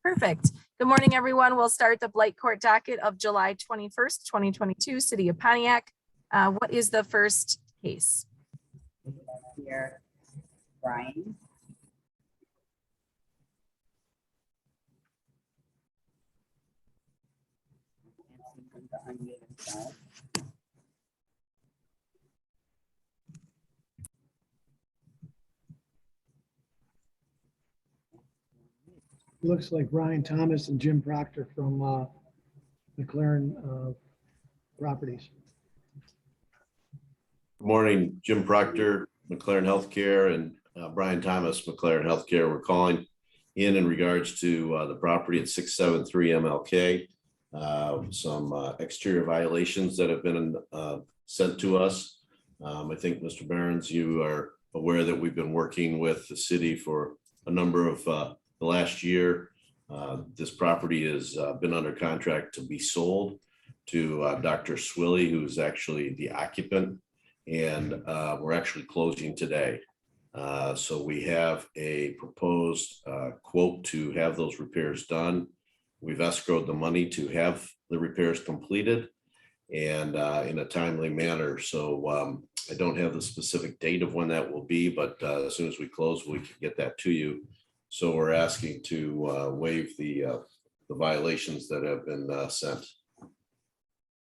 Perfect. Good morning, everyone. We'll start the Blight Court docket of July 21st, 2022, City of Pontiac. What is the first case? Here, Brian. Looks like Brian Thomas and Jim Proctor from McLaren Properties. Good morning, Jim Proctor, McLaren Healthcare, and Brian Thomas, McLaren Healthcare. We're calling in regards to the property at 673 MLK. Some exterior violations that have been sent to us. I think, Mr. Behrens, you are aware that we've been working with the city for a number of the last year. This property has been under contract to be sold to Dr. Swilly, who's actually the occupant, and we're actually closing today. So we have a proposed quote to have those repairs done. We've escrowed the money to have the repairs completed and in a timely manner. So I don't have the specific date of when that will be, but as soon as we close, we can get that to you. So we're asking to waive the violations that have been sent.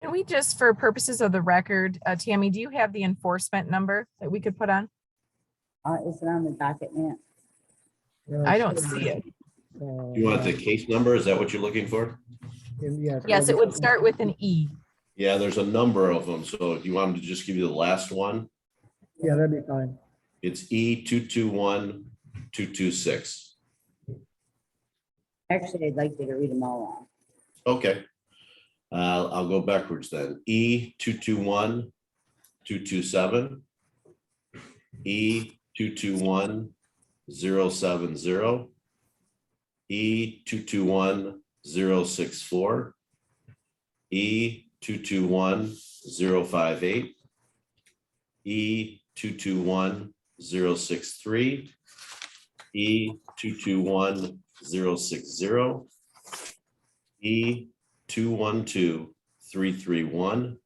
Can we just, for purposes of the record, Tammy, do you have the enforcement number that we could put on? Is it on the docket, Matt? I don't see it. You want the case number? Is that what you're looking for? Yes, it would start with an E. Yeah, there's a number of them. So do you want me to just give you the last one? Yeah, that'd be fine. It's E221226. Actually, I'd like you to read them all off. Okay. I'll go backwards then. E221227, E221070, E221064, E221058, E221063, E221060, E212331,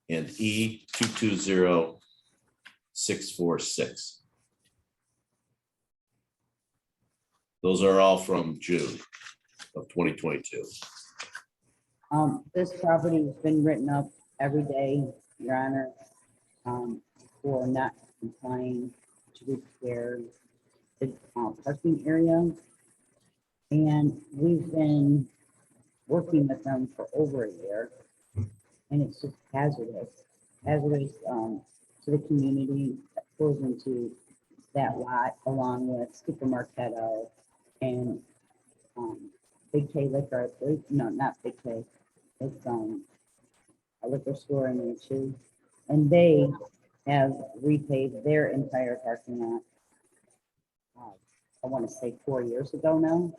and E220646. Those are all from June of 2022. This property has been written up every day, Your Honor, for not complying to repair the parking area. And we've been working with them for over a year, and it's just hazardous to the community that goes into that lot, along with Super Marketo and Big K Liquor. No, not Big K. It's a liquor store in there too, and they have repaved their entire parking lot. I want to say 4 years ago now,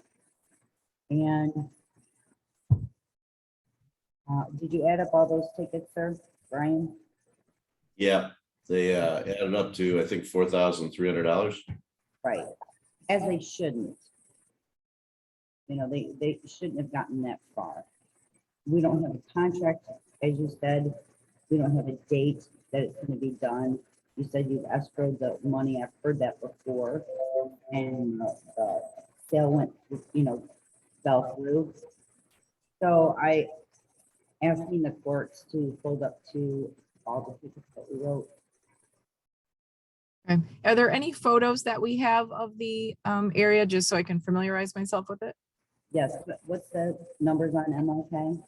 and did you add up all those tickets, sir, Brian? Yeah, they added up to, I think, $4,300. Right, as they shouldn't. You know, they shouldn't have gotten that far. We don't have a contract, as you said. We don't have a date that it's going to be done. You said you've escrowed the money. I've heard that before. And the sale went, fell through. So I asking the courts to hold up to all the tickets that we wrote. Okay. Are there any photos that we have of the area, just so I can familiarize myself with it? Yes, but what's the numbers on MLK?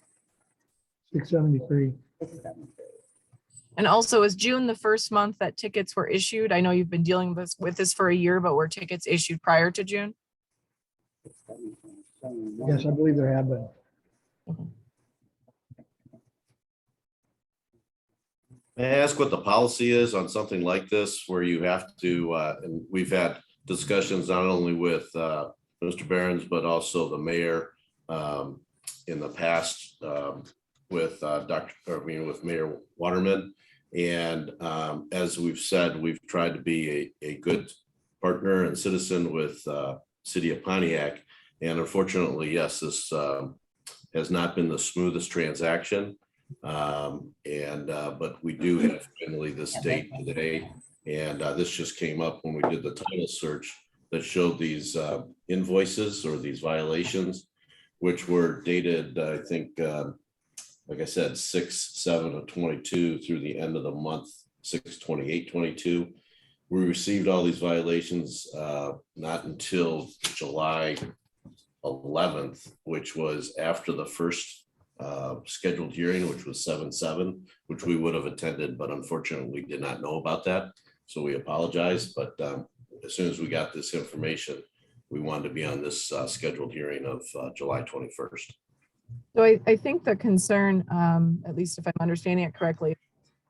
673. 673. And also, is June the first month that tickets were issued? I know you've been dealing with this for a year, but were tickets issued prior to June? 673. Yes, I believe there have been. May I ask what the policy is on something like this, where you have to, and we've had discussions not only with Mr. Behrens, but also the mayor in the past with with Mayor Waterman. And as we've said, we've tried to be a good partner and citizen with City of Pontiac. And unfortunately, yes, this has not been the smoothest transaction. But we do have finally this date today. And this just came up when we did the title search that showed these invoices or these violations, which were dated, I think, like I said, 6/7 of 22 through the end of the month, 6/28/22. We received all these violations not until July 11th, which was after the first scheduled hearing, which was 7/7, which we would have attended, but unfortunately did not know about that. So we apologize, but as soon as we got this information, we wanted to be on this scheduled hearing of July 21st. So I think the concern, at least if I'm understanding it correctly,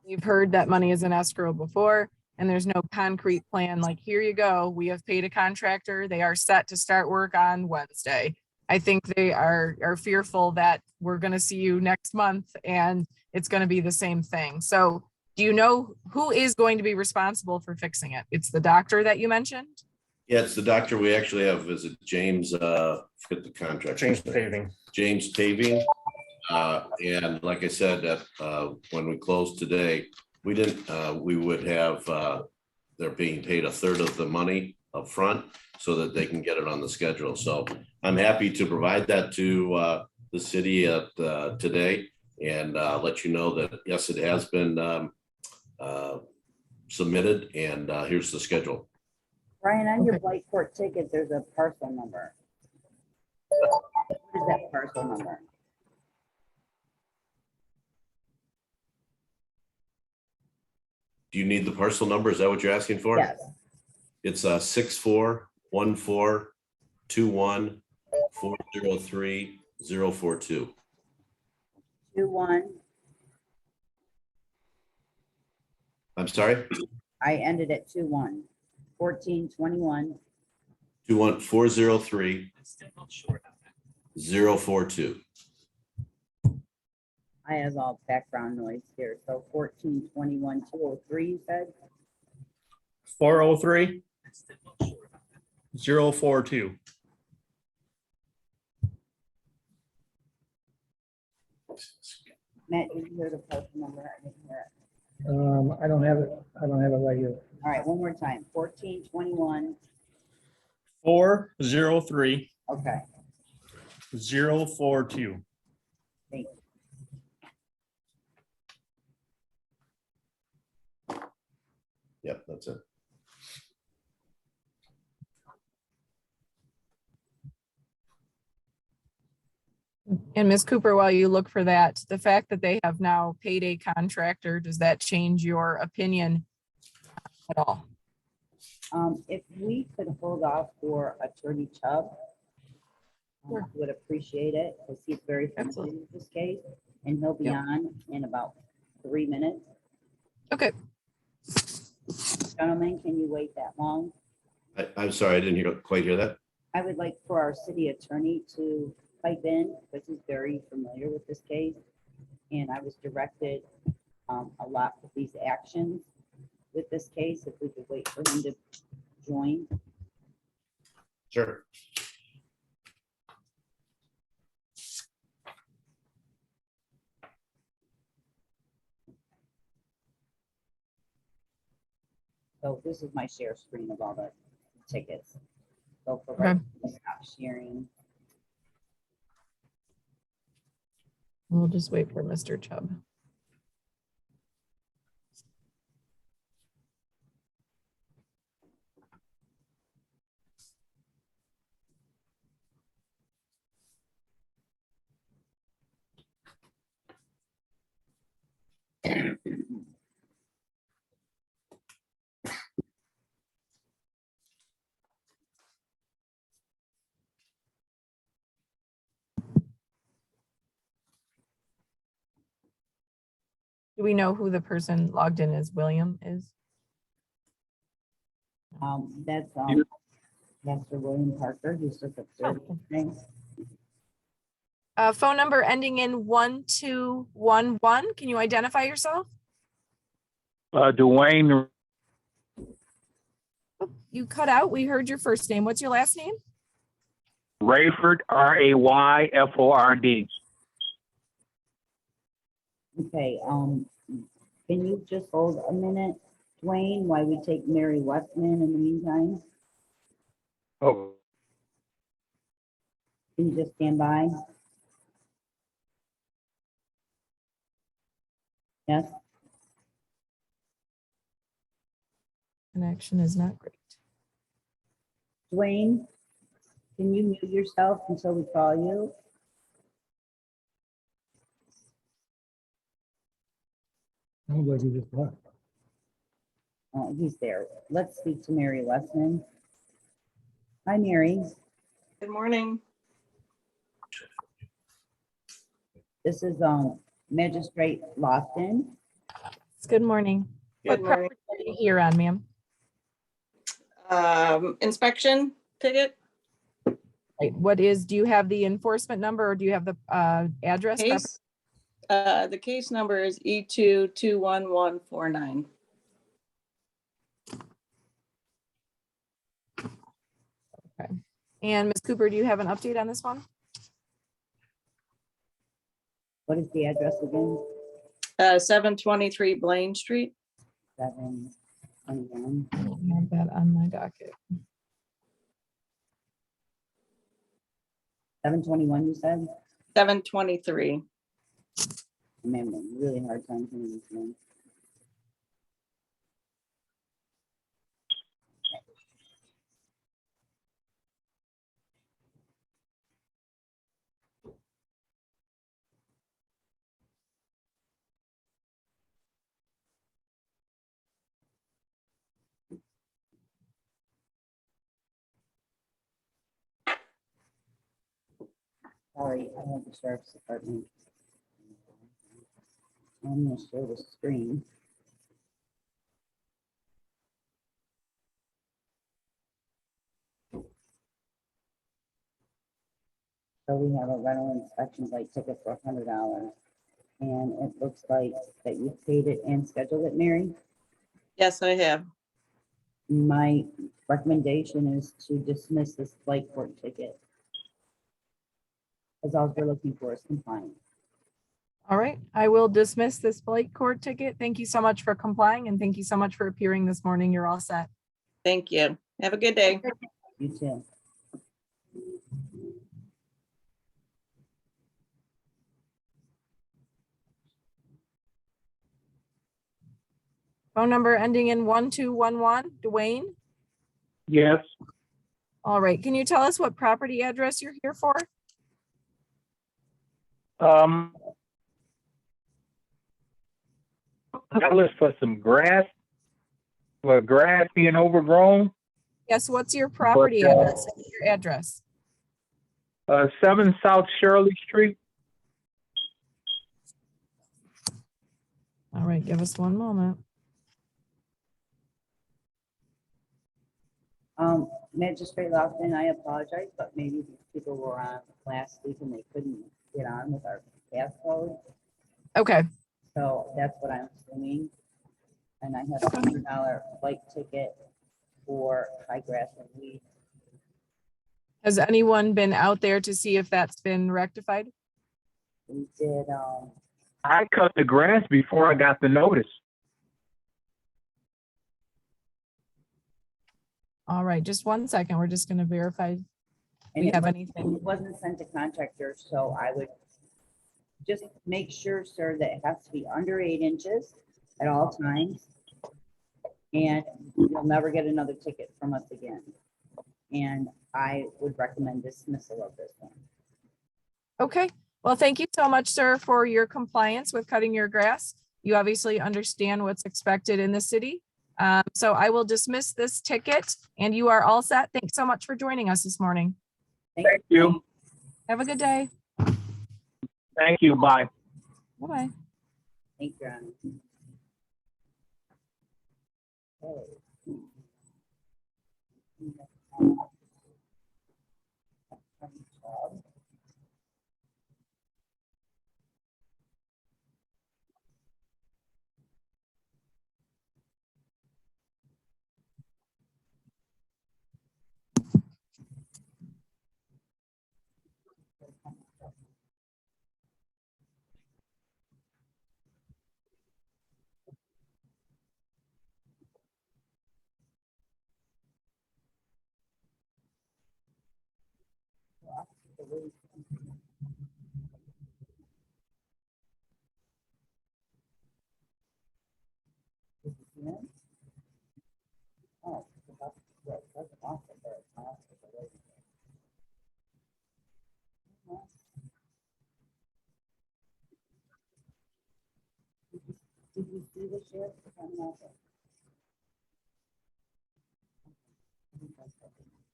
you've heard that money is in escrow before, and there's no concrete plan, like, here you go, we have paid a contractor, they are set to start work on Wednesday. I think they are fearful that we're gonna see you next month and it's gonna be the same thing. So do you know who is going to be responsible for fixing it? It's the doctor that you mentioned? Yeah, it's the doctor. We actually have visit James, forget the contract. James Paving. James Paving. And like I said, when we closed today, we didn't, we would have, they're being paid a third of the money up front so that they can get it on the schedule. So I'm happy to provide that to the city today and let you know that, yes, it has been submitted, and here's the schedule. Brian, on your Okay. Blight Court ticket, there's a parcel number. What is that parcel number? Do you need the parcel number? Is that what you're asking for? Yes, It's 641421403042. 21. I'm sorry, I ended at 21. 1421. 403-042. I have all background noise here. So 1421-203, you said? 403-042. Matt, did you hear the parcel number? I didn't hear it. I don't have it. I don't have it right here. All right, one more time. 1421. 403-042. Okay, thank you. Yep, that's it. And Ms. Cooper, while you look for that, the fact that they have now paid a contractor, does that change your opinion at all? If we could hold off for Attorney Chubb, Sure. would appreciate it, because he's very familiar Absolutely. with this case, and he'll be Yep. on in about 3 minutes. Okay, Gentlemen, can you wait that long? I'm sorry, I didn't quite hear that. I would like for our city attorney to pipe in, because he's very familiar with this case. And I was directed a lot with these actions with this case, if we could wait for him to join. Sure. So this is my share screen of all the tickets. So for Okay. stop sharing. we'll just wait for Mr. Chubb. Do we know who the person logged in as William is? That's Master William Parker, who's just observing Okay. things. Phone number ending in 1211. Can you identify yourself? Dwayne Oh, you cut out. We heard your first name. What's your last name? Rayford, Rayford. Okay, can you just hold a minute, Dwayne, while we take Mary Westman in the meantime? Oh, Can you just stand by? Yes, Connection is not great. Dwayne, can you mute yourself until we call you? Nobody just left. Oh, he's there. Let's speak to Mary Westman. Hi, Mary. Good morning. This is Magistrate Lofton. Good morning. Good What morning. property are you here on, ma'am? Inspection ticket Right, do you have the enforcement number or do you have the address? case. The case number is E2-21149. And Ms. Cooper, do you have an update on this one? What is the address again? 723 Blaine Street. 721. I don't have that on my docket. 721, you said? 723. I'm having a really hard time hearing this one. Sorry, I have the sheriff's department. I'm gonna show the screen. So we have a rental inspection light ticket for $100. And it looks like that you paid it and scheduled it, Mary. Yes, I have. My recommendation is to dismiss this Blight Court ticket. Because all we're looking for is compliance. All right, I will dismiss this Blight Court ticket. Thank you so much for complying and thank you so much for appearing this morning. You're all set. Thank you. Have a good day. You too. Phone number ending in 1211, Dwayne. yes. All right, can you tell us what property address you're here for? I look for some grass, for grass being overgrown. Yes, what's your property address? Your address. 7 South Shirley Street. All right, give us one moment. Magistrate Lofton, I apologize, but maybe these people were on last week and they couldn't get on with our passcode. Okay, So that's what I'm assuming. And I have a $100 flight ticket for high grass and weed. has anyone been out there to see if that's been rectified? We did, I cut the grass before I got the notice. All right, just one second. We're just gonna verify. and We it have wasn't- anything. It wasn't sent to contractor, so I would just make sure, sir, that it has to be under 8 inches at all times. And you'll never get another ticket from us again. And I would recommend dismissal of this one. Okay, well, thank you so much, sir, for your compliance with cutting your grass. You obviously understand what's expected in the city. So I will dismiss this ticket and you are all set. Thanks so much for joining us this morning. Thank you. Have a good day. Thank you. Bye. Bye-bye. Thank you, Your Honor. Okay. the roof. Is it here? Oh, it's about, yeah, it doesn't offer there, it's not offer the roof. Did you see the sheriff's department office? I think that's what it is.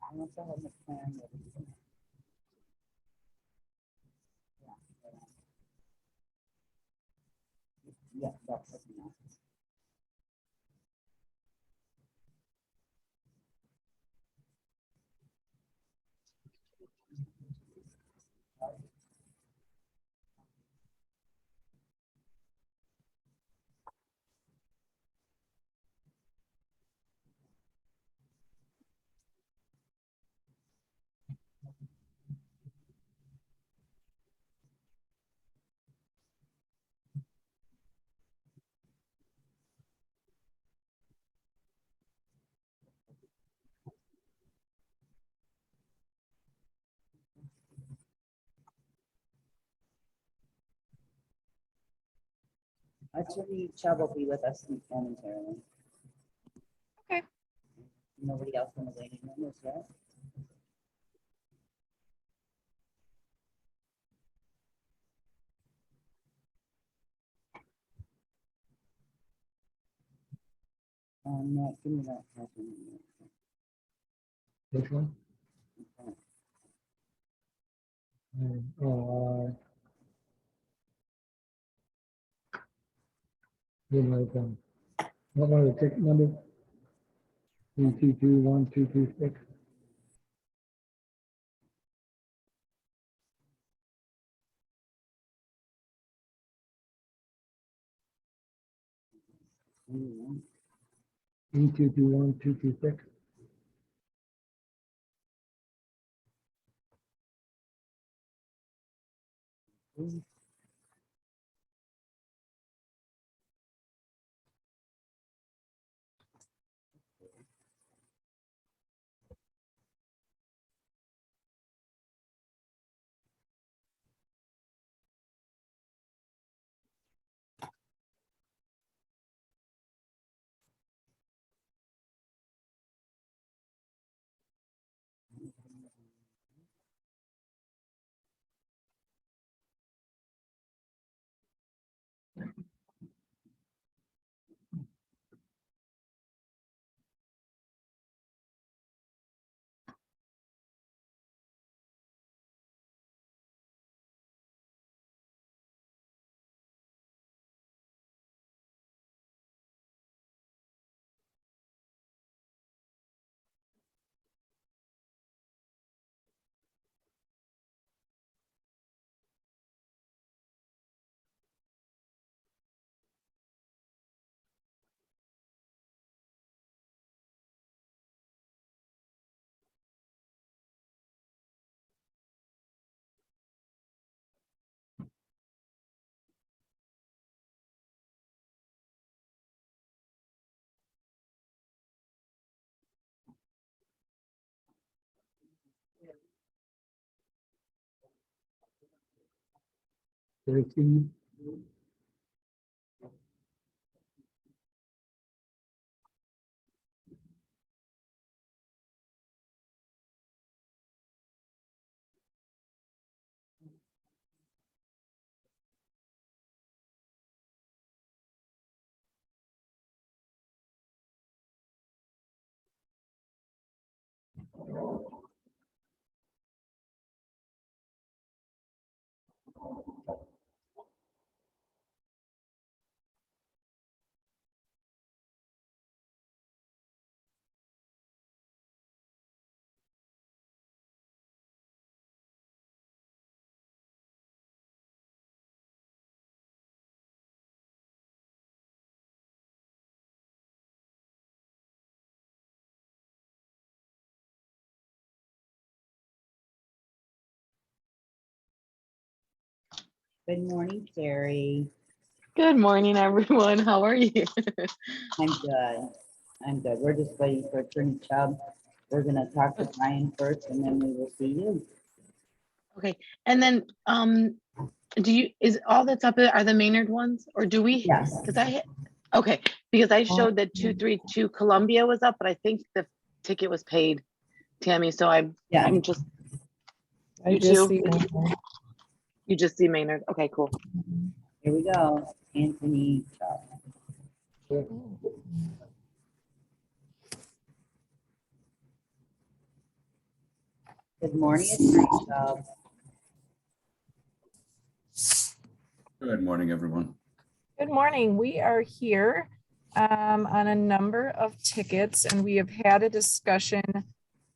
I also have the plan that is in it. Yeah, yeah, that's what we know. Attorney Chubb will be with us momentarily. Okay. Nobody else in the waiting room is yet? No, give me that. Which one? Oh, didn't write down. What was the ticket number? 3221226. Mm-hmm. 3221226. Thirteen. Good morning, Terry. Good morning, everyone. How are you? I'm good. I'm good. We're just waiting for Attorney Chubb. We're gonna talk to Brian first and then we will see you. Okay, and then, is all that's up there, are the Maynard ones, or do we? Yes. Okay, because I showed that 232 Columbia was up, but I think the ticket was paid, Tammy, so Yeah. I'm just, I You just too? see one. you just see Maynard. Okay, cool. Here we go. Anthony Chubb. Good morning, Attorney Chubb. Good morning, everyone. Good morning. We are here on a number of tickets, and we have had a discussion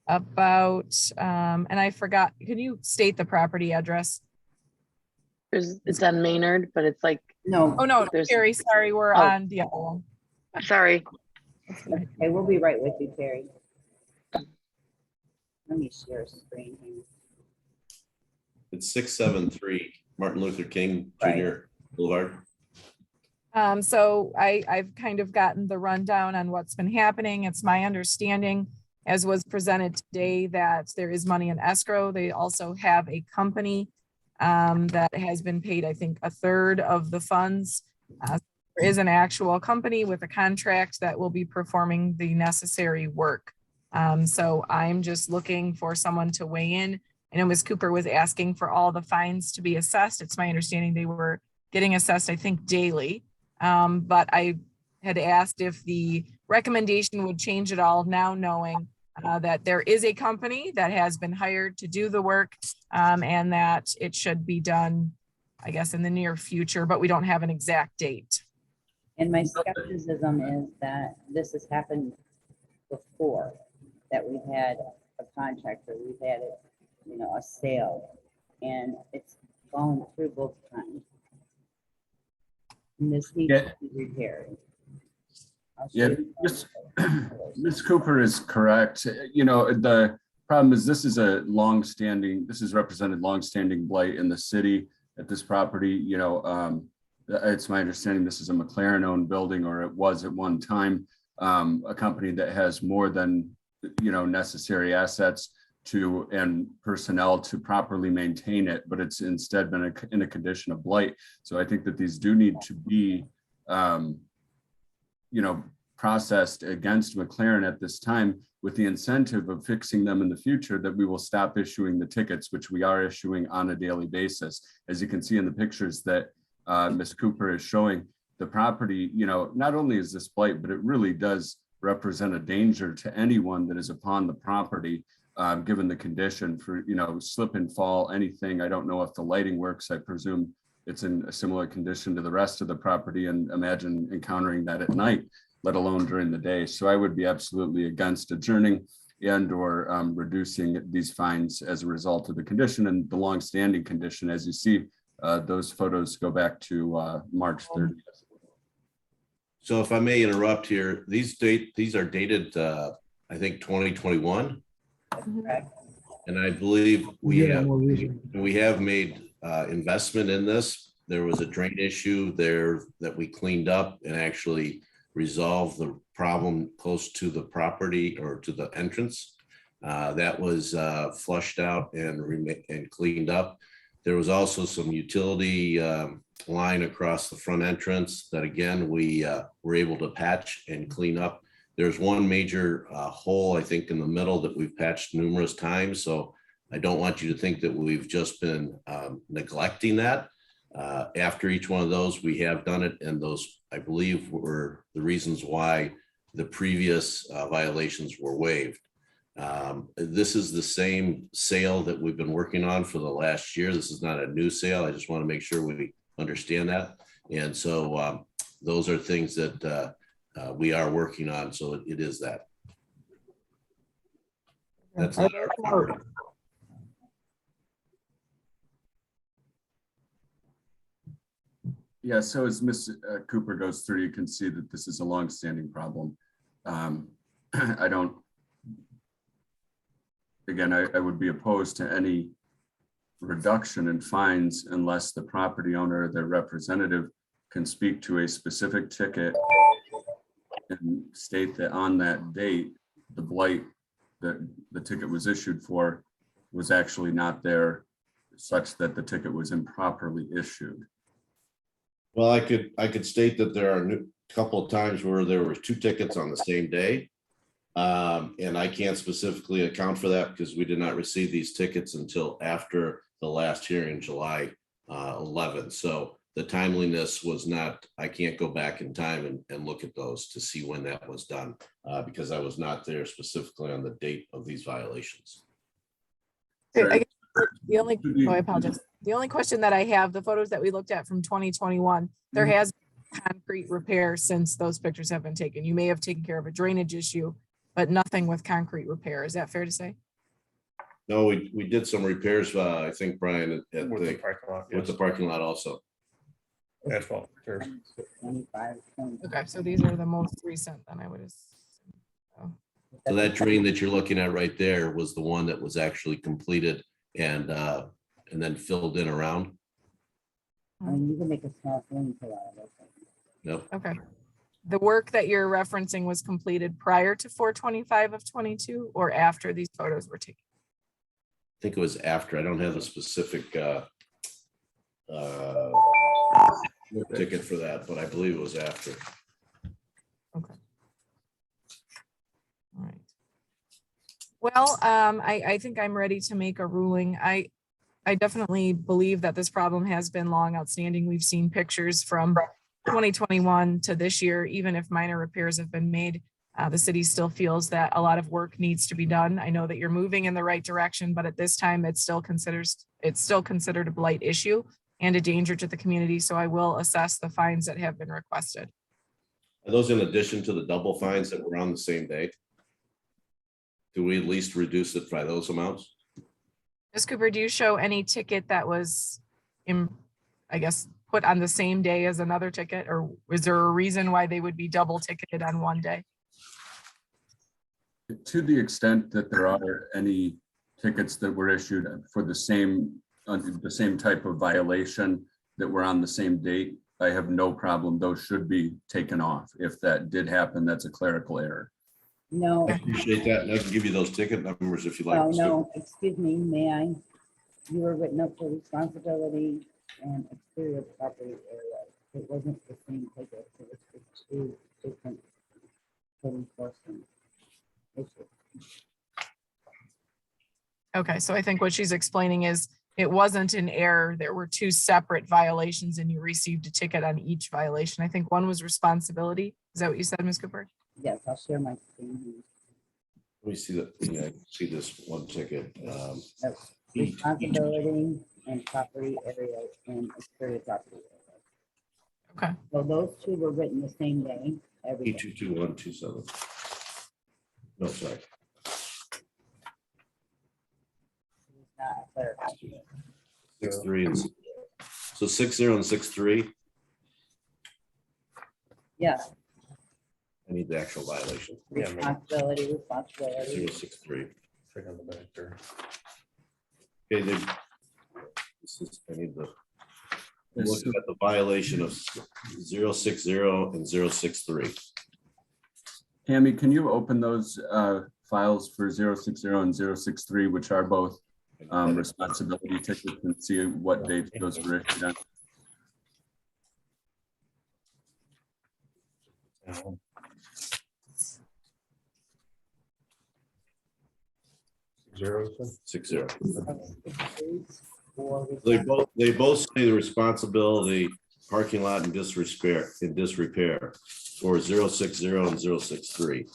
about, and I forgot, can you state the property address? It's on Maynard, but it's like, No, Oh, no, There's- Terry, sorry, we're Oh. on the other one. sorry. okay, we'll be right with you, Terry. Let me share a screen here. It's 673 Martin Luther King Jr. Boulevard. So I've kind of gotten the rundown on what's been happening. It's my understanding, as was presented today, that there is money in escrow. They also have a company that has been paid, I think, a third of the funds. There is an actual company with a contract that will be performing the necessary work. So I'm just looking for someone to weigh in. I know Ms. Cooper was asking for all the fines to be assessed. It's my understanding they were getting assessed, I think, daily. But I had asked if the recommendation would change at all, now knowing that there is a company that has been hired to do the work, and that it should be done, I guess, in the near future, but we don't have an exact date. And my skepticism is that this has happened before, that we've had a contractor, we've had it, a sale, and it's gone through both times. And this needs to be repaired. I'll show Yeah, you just- photos. Ms. Cooper is correct. The problem is this is represented longstanding blight in the city at this property. It's my understanding this is a McLaren-owned building, or it was at one time, a company that has more than, necessary assets and personnel to properly maintain it, but it's instead been in a condition of blight. So I think that these do need to be, processed against McLaren at this time, with the incentive of fixing them in the future, that we will stop issuing the tickets, which we are issuing on a daily basis. As you can see in the pictures that Ms. Cooper is showing, the property, not only is this blight, but it really does represent a danger to anyone that is upon the property, given the condition for, slip and fall, anything. I don't know if the lighting works. I presume it's in a similar condition to the rest of the property, and imagine encountering that at night, let alone during the day. So I would be absolutely against adjourning and/or reducing these fines as a result of the condition and the longstanding condition. As you see, those photos go back to March 30th. So if I may interrupt here, these are dated, I think 2021. Correct. And I believe we Yeah, have more recent. made investment in this. There was a drain issue there that we cleaned up and actually resolved the problem close to the property or to the entrance. That was flushed out and cleaned up. There was also some utility line across the front entrance that, again, we were able to patch and clean up. There's one major hole, I think, in the middle that we've patched numerous times. So I don't want you to think that we've just been neglecting that. After each one of those, we have done it. And those, I believe, were the reasons why the previous violations were waived. This is the same sale that we've been working on for the last year. This is not a new sale. I just want to make sure we understand that. And so those are things that we are working on. So it is that. That's not our property. Yeah, so as Ms. Cooper goes through, you can see that this is a longstanding problem. I don't, again, I would be opposed to any reduction in fines unless the property owner or their representative can speak to a specific ticket and state that on that date, the blight that the ticket was issued for was actually not there, such that the ticket was improperly issued. Well, I could state that there are a couple of times where there were 2 tickets on the same day. And I can't specifically account for that because we did not receive these tickets until after the last hearing, July 11th. So the timeliness was not, I can't go back in time and look at those to see when that was done because I was not there specifically on the date of these violations. I guess the only, oh, I apologize. The only question that I have, the photos that we looked at from 2021, there has been concrete repair since those pictures have been taken. You may have taken care of a drainage issue, but nothing with concrete repair. Is that fair to say? No, we did some repairs, I think, Brian, at With the the, parking lot, with the yes. parking lot also. Asphalt repairs. 25, 20. Okay, so these are the most recent, then I would assume. So that drain that you're looking at right there was the one that was actually completed and then filled in around. I mean, you can make a small thing for that. Yep. Okay. The work that you're referencing was completed prior to 4/25 of 22 or after these photos were taken? I think it was after. I don't have a specific ticket for that, but I believe it was after. Okay. All right. Well, I think I'm ready to make a ruling. I definitely believe that this problem has been long outstanding. We've seen pictures from 2021 to this year. Even if minor repairs have been made, the city still feels that a lot of work needs to be done. I know that you're moving in the right direction, but at this time, it's still considered a blight issue and a danger to the community. So I will assess the fines that have been requested. Are those in addition to the double fines that were on the same day? Do we at least reduce it by those amounts? Ms. Cooper, do you show any ticket that was I guess, put on the same day as another ticket, or is there a reason why they would be double ticketed on one day? To the extent that there are any tickets that were issued for the same type of violation that were on the same date, I have no problem. Those should be taken off. If that did happen, that's a clerical error. No, I appreciate that. And I can give you those ticket numbers if you like. oh, no, excuse me, may I? You were written up for responsibility and exterior property area. It wasn't the same ticket, it was for 2 different code enforcement issues. Okay, so I think what she's explaining is it wasn't an error. There were 2 separate violations and you received a ticket on each violation. I think one was responsibility. Is that what you said, Ms. Cooper? Yes, I'll share my screen. Let me see that. Yeah, see this one ticket. Responsibility and property area and exterior property area. Okay. So those 2 were written the same day. Every day. E22127. No, sorry. It's not clear. 63 and so 60 and 63. Yeah, I need the actual violation. Yeah, maybe. responsibility. 063. Check on the back there. Okay, this is, I need the, I'm looking at the violation of 060 and 063. Tammy, can you open those files for 060 and 063, which are both responsibility tickets, and see what date those were issued on? Zero. 60. For They both say the responsibility parking lot in disrepair for 060 and 063.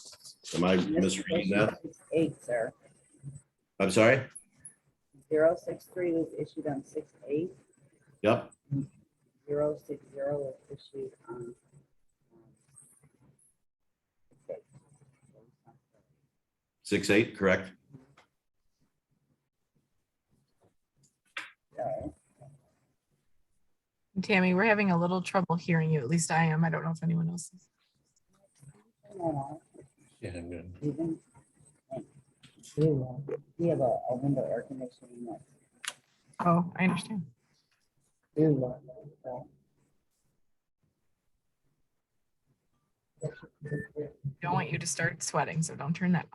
Am I misreading that? 8, sir. I'm sorry? 063 was issued on 6/8. Yep. 060 was issued on 6/8. 6/8, correct? So, Tammy, we're having a little trouble hearing you. At least I am. I don't know if anyone else is. Yeah, good. Even we have a window air conditioning. Oh, I understand. Don't want you to start sweating, so don't turn that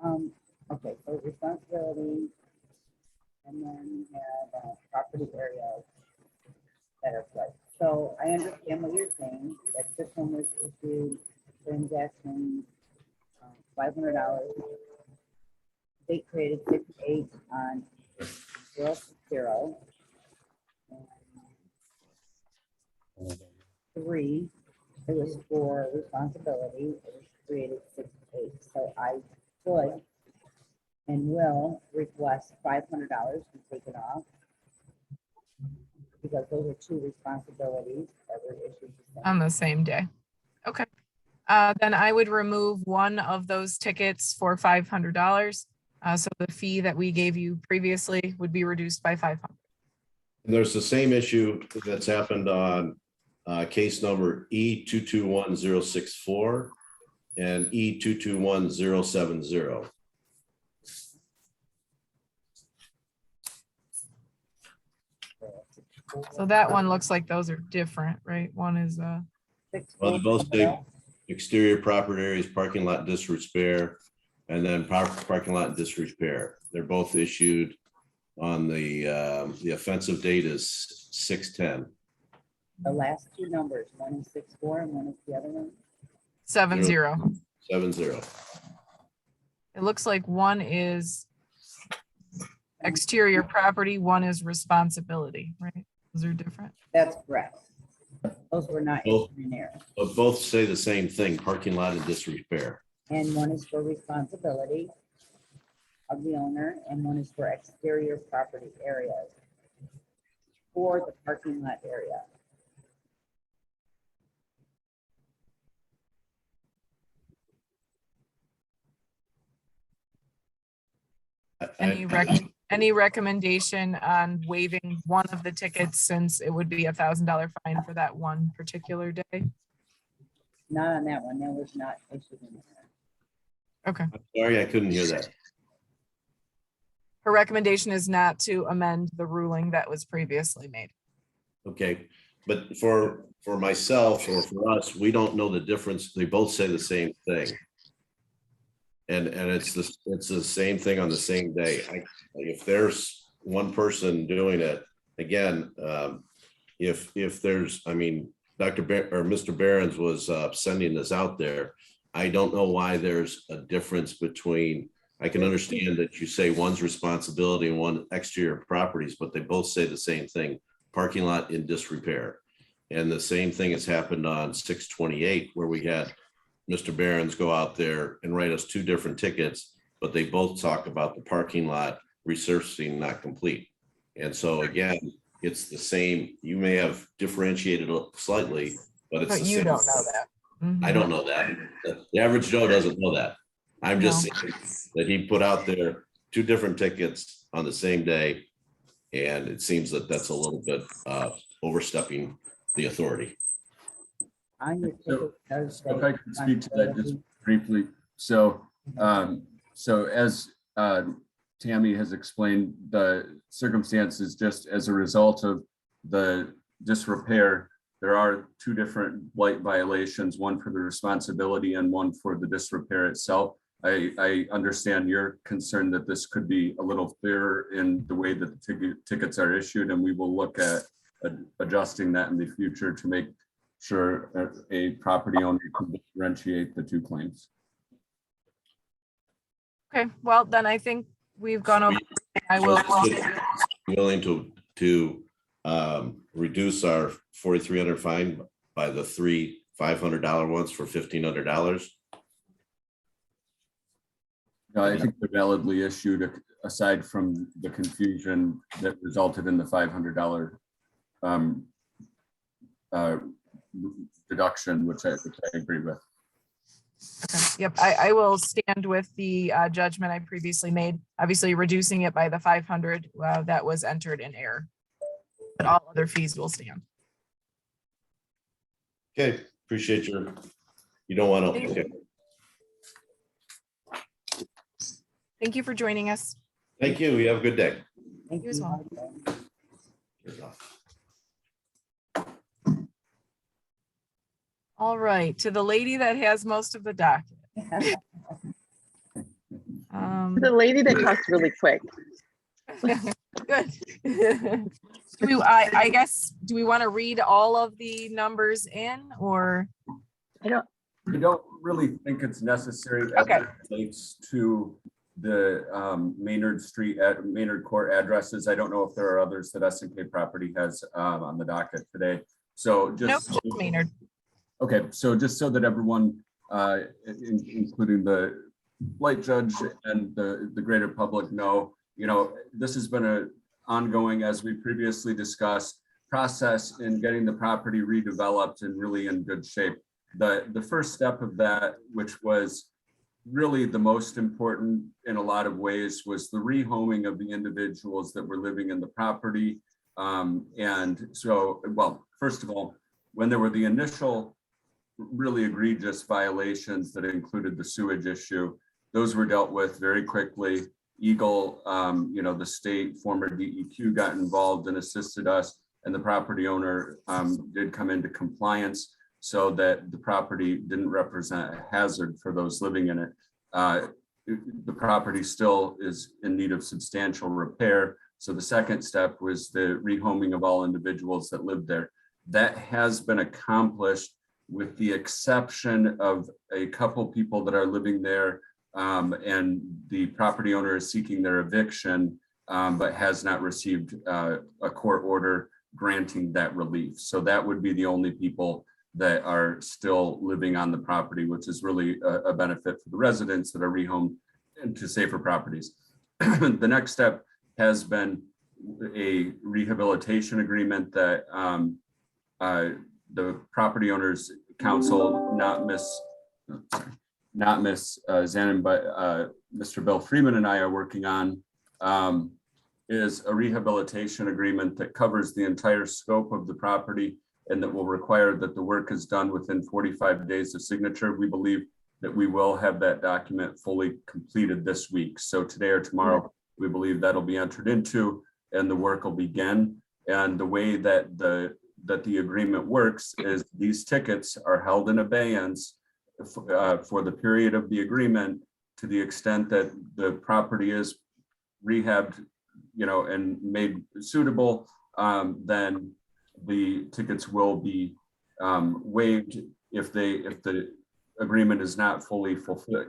on. Okay, so responsibility, and then we have property areas that are flooded. So I understand what you're saying, that this one was issued transaction, $500. They created 6/8 on 0/0. And 3, it was for responsibility, it was created 6/8. So I could and will request $500 to take it off, because those are 2 responsibilities that were issued. On the same day. Okay. Then I would remove one of those tickets for $500. So the fee that we gave you previously would be reduced by 500. And there's the same issue that's happened on case number E221064 and E221070. So that one looks like those are different, right? One is Well, they both say exterior property areas, parking lot disrepair, and then parking lot disrepair. They're both issued on the offensive date is 6/10. The last 2 numbers, one is 64 and one is the other one. 70. 70. It looks like one is exterior property, one is responsibility, right? Those are different. That's correct. Those were not Both. issued in error. But both say the same thing, parking lot and disrepair. And one is for responsibility of the owner, and one is for exterior property areas for the parking lot area. Any recommendation on waiving one of the tickets, since it would be $1,000 fine for that one particular day? Not on that one, that was not issued in error. Okay. Sorry, I couldn't hear that. Her recommendation is not to amend the ruling that was previously made. Okay, but for myself or for us, we don't know the difference. They both say the same thing. And it's the same thing on the same day. If there's one person doing it, again, if there's, I mean, Mr. Behrens was sending this out there. I don't know why there's a difference between, I can understand that you say one's responsibility and one exterior properties, but they both say the same thing, parking lot in disrepair. And the same thing has happened on 6/28, where we had Mr. Behrens go out there and write us 2 different tickets, but they both talk about the parking lot resurfacing not complete. And so again, it's the same, you may have differentiated slightly, but it's But the you same. don't know that. Mhm. I don't know that. The average Joe doesn't know that. I'm just No. saying that he put out there 2 different tickets on the same day. And it seems that that's a little bit overstepping the authority. On your ticket, does say If I could speak to that just responsibility. briefly. So as Tammy has explained, the circumstances just as a result of the disrepair, there are 2 different blight violations, one for the responsibility and one for the disrepair itself. I understand your concern that this could be a little clearer in the way that the tickets are issued, and we will look at adjusting that in the future to make sure a property owner can differentiate the 2 claims. Okay, well, then I think we've gone over. I will. Willing to reduce our 4,300 fine by the 3 $500 ones for $1,500. No, I think they're validly issued, aside from the confusion that resulted in the $500 deduction, which I agree with. Okay. Yep, I will stand with the judgment I previously made, obviously reducing it by the 500 that was entered in error. But all other fees will stand. Okay, appreciate you don't want to, okay. Thank you for joining us. Thank you. You have a good day. Thank You as well. All right, to the lady that has most of the docket. The lady that talks really quick. Good. I guess, do we want to read all of the numbers in or? I don't, I don't really think it's necessary as Okay. it relates to the Maynard Court addresses. I don't know if there are others that S&K Property has on the docket today. So Nope, just. just Maynard. Okay, so just so that everyone, including the Blight judge and the greater public know, this has been an ongoing, as we previously discussed, process in getting the property redeveloped and really in good shape. The first step of that, which was really the most important in a lot of ways, was the rehoming of the individuals that were living in the property. And so, well, first of all, when there were the initial really egregious violations that included the sewage issue, those were dealt with very quickly. Eagle, the state former DEQ got involved and assisted us, and the property owner did come into compliance so that the property didn't represent a hazard for those living in it. The property still is in need of substantial repair. So the second step was the rehoming of all individuals that lived there. That has been accomplished with the exception of a couple people that are living there, and the property owner is seeking their eviction, but has not received a court order granting that relief. So that would be the only people that are still living on the property, which is really a benefit for the residents that are rehomed into safer properties. The next step has been a rehabilitation agreement that the property owners council, not Miss Zanin, but Mr. Bill Freeman and I are working on, is a rehabilitation agreement that covers the entire scope of the property and that will require that the work is done within 45 days of signature. We believe that we will have that document fully completed this week. So today or tomorrow, we believe that'll be entered into and the work will begin. And the way that the agreement works is these tickets are held in abeyance for the period of the agreement to the extent that the property is rehabbed, and made suitable, then the tickets will be waived. If the agreement is not fully fulfilled,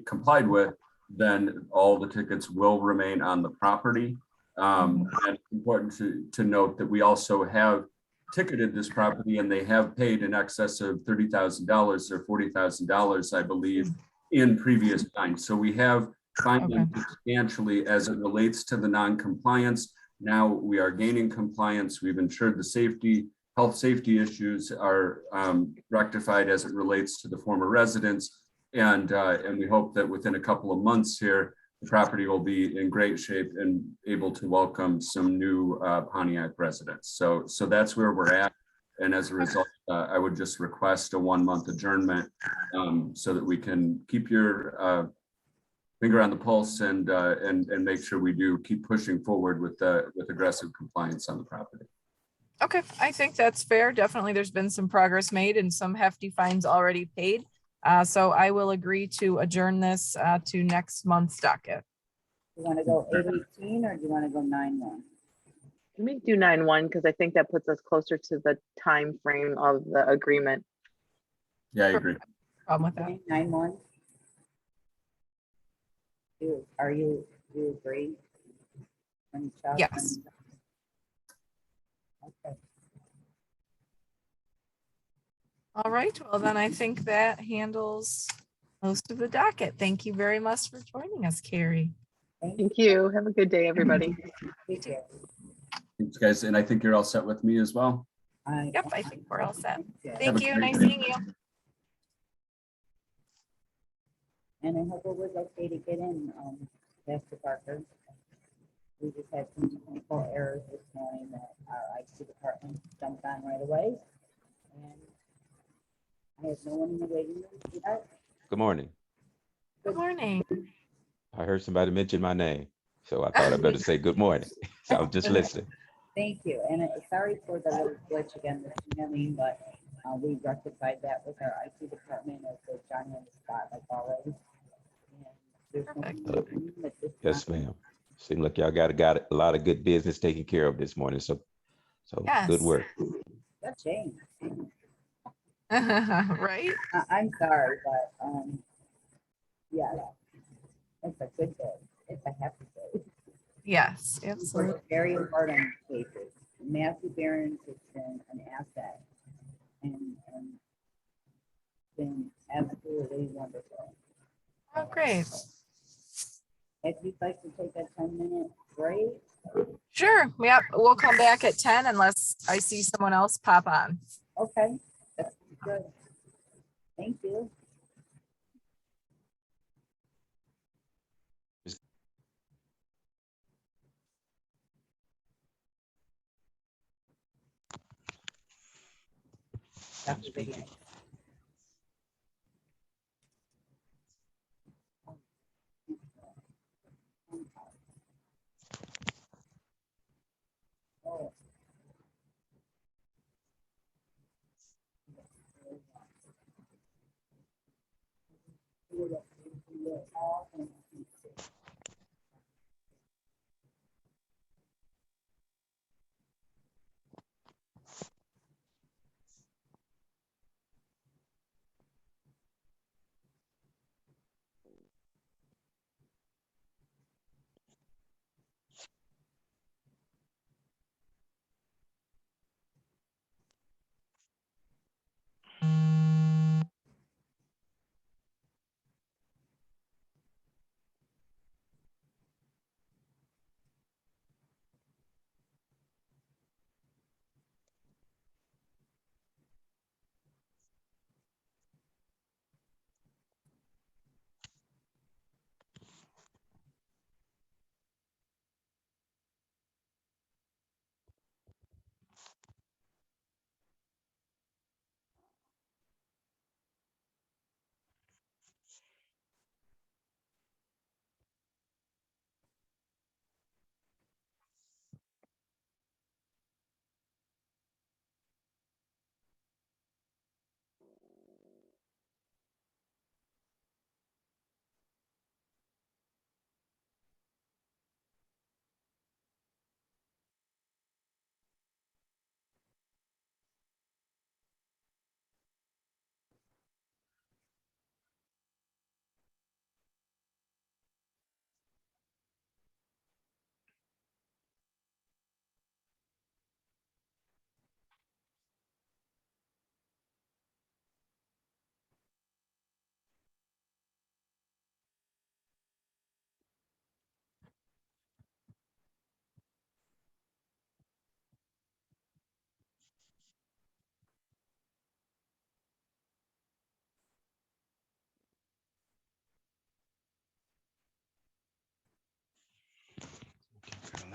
complied with, then all the tickets will remain on the property. And it's important to note that we also have ticketed this property and they have paid in excess of $30,000 or $40,000, I believe, in previous times. So we have fined them substantially as it relates to the non-compliance. Now we are gaining compliance. We've ensured the health safety issues are rectified as it relates to the former residents. And we hope that within a couple of months here, the property will be in great shape and able to welcome some new Pontiac residents. So that's where we're at. And as a result, I would just request a 1-month adjournment so that we can keep your finger on the pulse and make sure we do keep pushing forward with aggressive compliance on the property. Okay, I think that's fair. Definitely, there's been some progress made and some hefty fines already paid. So I will agree to adjourn this to next month's docket. You want to go 8:18 or do you want to go 9:1? Can we do 9/1 because I think that puts us closer to the time frame of the agreement. Yeah, I agree. Problem with that. 9:1. You agree? Yes. Okay. All right, well then I think that handles most of the docket. Thank you very much for joining us, Carrie. Thank you. Have a good day, everybody. Take care. Thanks, guys. And I think you're all set with me as well. Yep, I think we're all set. Yeah. Thank a you, great nice day. seeing you. And I hope it was okay to get in, Pastor Parker. We just had some technical errors this morning that our IT department jumped on right away. And I have no one in the waiting room. Good morning. Good morning. I heard somebody mention my name, so I thought I better say good morning. So I was just listening. Thank you, and sorry for the little glitch again this morning, but we rectified that with our IT department as the Johnny on the spot like always. And there's no Perfect. reason at this Yes, time. ma'am. Seems like y'all got a lot of good business taken care of this morning. So good Yes. work. That's shame. Right? I'm sorry, but yeah, it's a good day. It's a happy day. Yes, For absolutely. very important cases. Matthew Barron's has been an asset and been absolutely wonderful. Oh, great. If you'd like to take a 10-minute break, Sure. Yeah, we'll come back at 10 unless I see someone else pop on. okay, that's good. Thank you. Dr. Vivian. Oh. A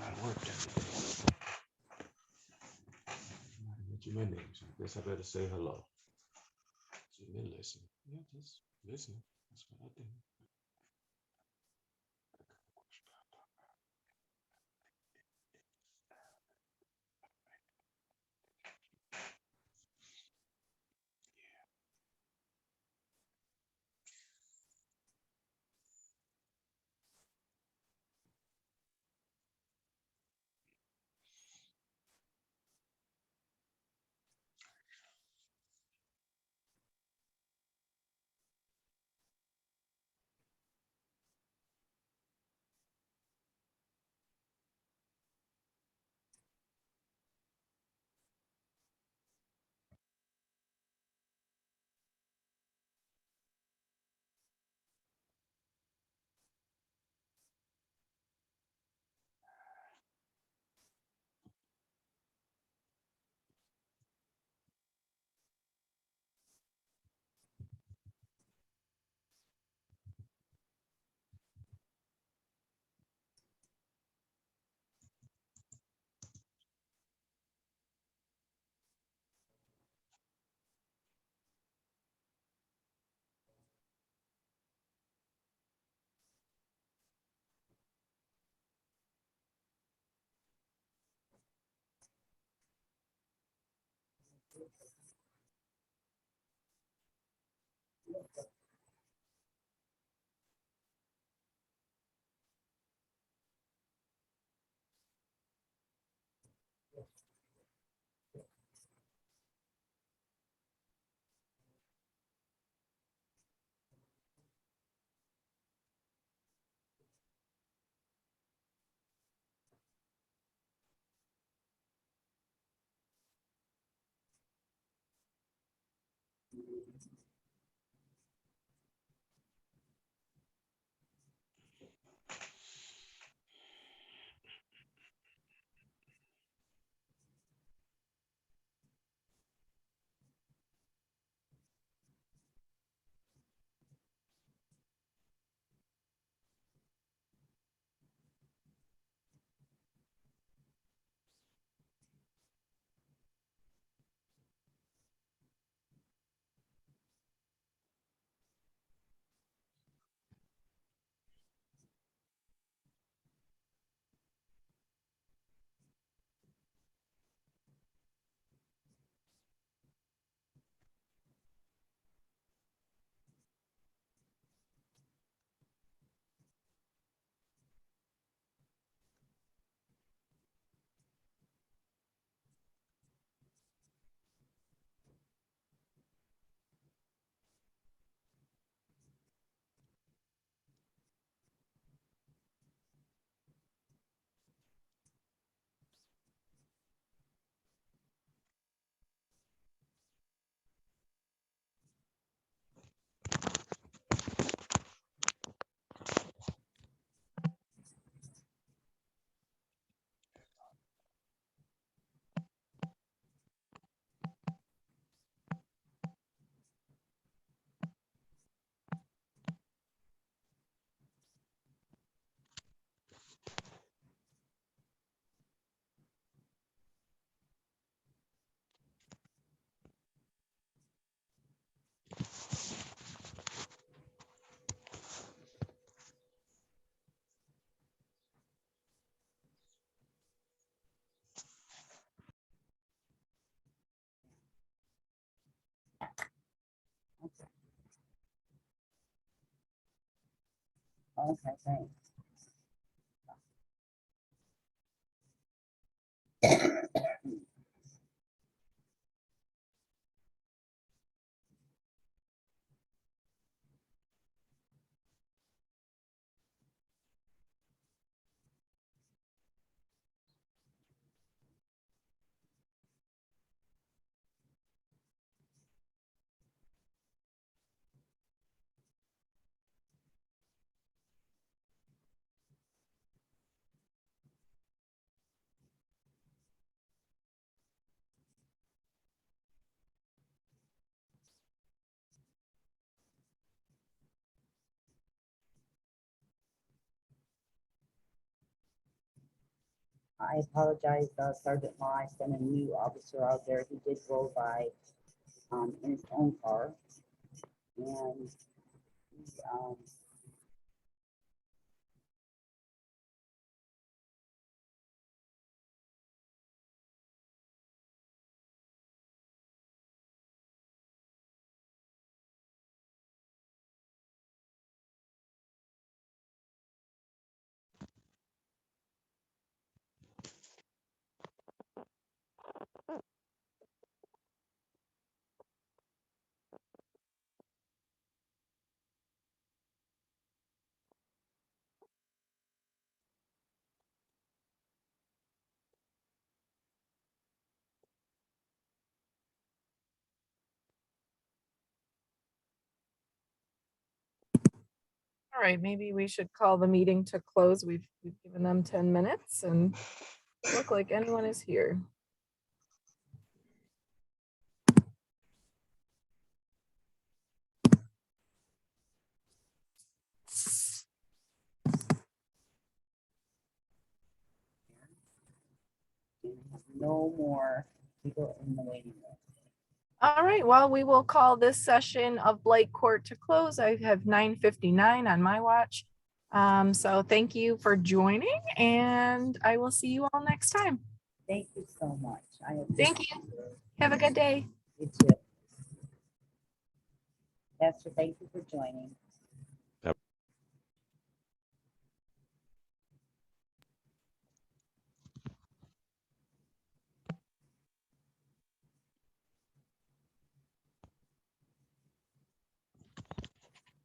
lot of work done. Mention my name, so I guess I better say hello. So you may listen. Yeah, just listen. That's what I do. Okay, thanks. I apologize, Sergeant Law. I sent a new officer out there. He did roll by in his own car. And All right, maybe we should call the meeting to close. We've given them 10 minutes and look like anyone is here. no more people in the waiting room. All right, well, we will call this session of Blight Court to close. I have 9:59 on my watch. So thank you for joining and I will see you all next time. Thank you so much. Thank you. Have a good day. You too. Pastor, thank you for joining.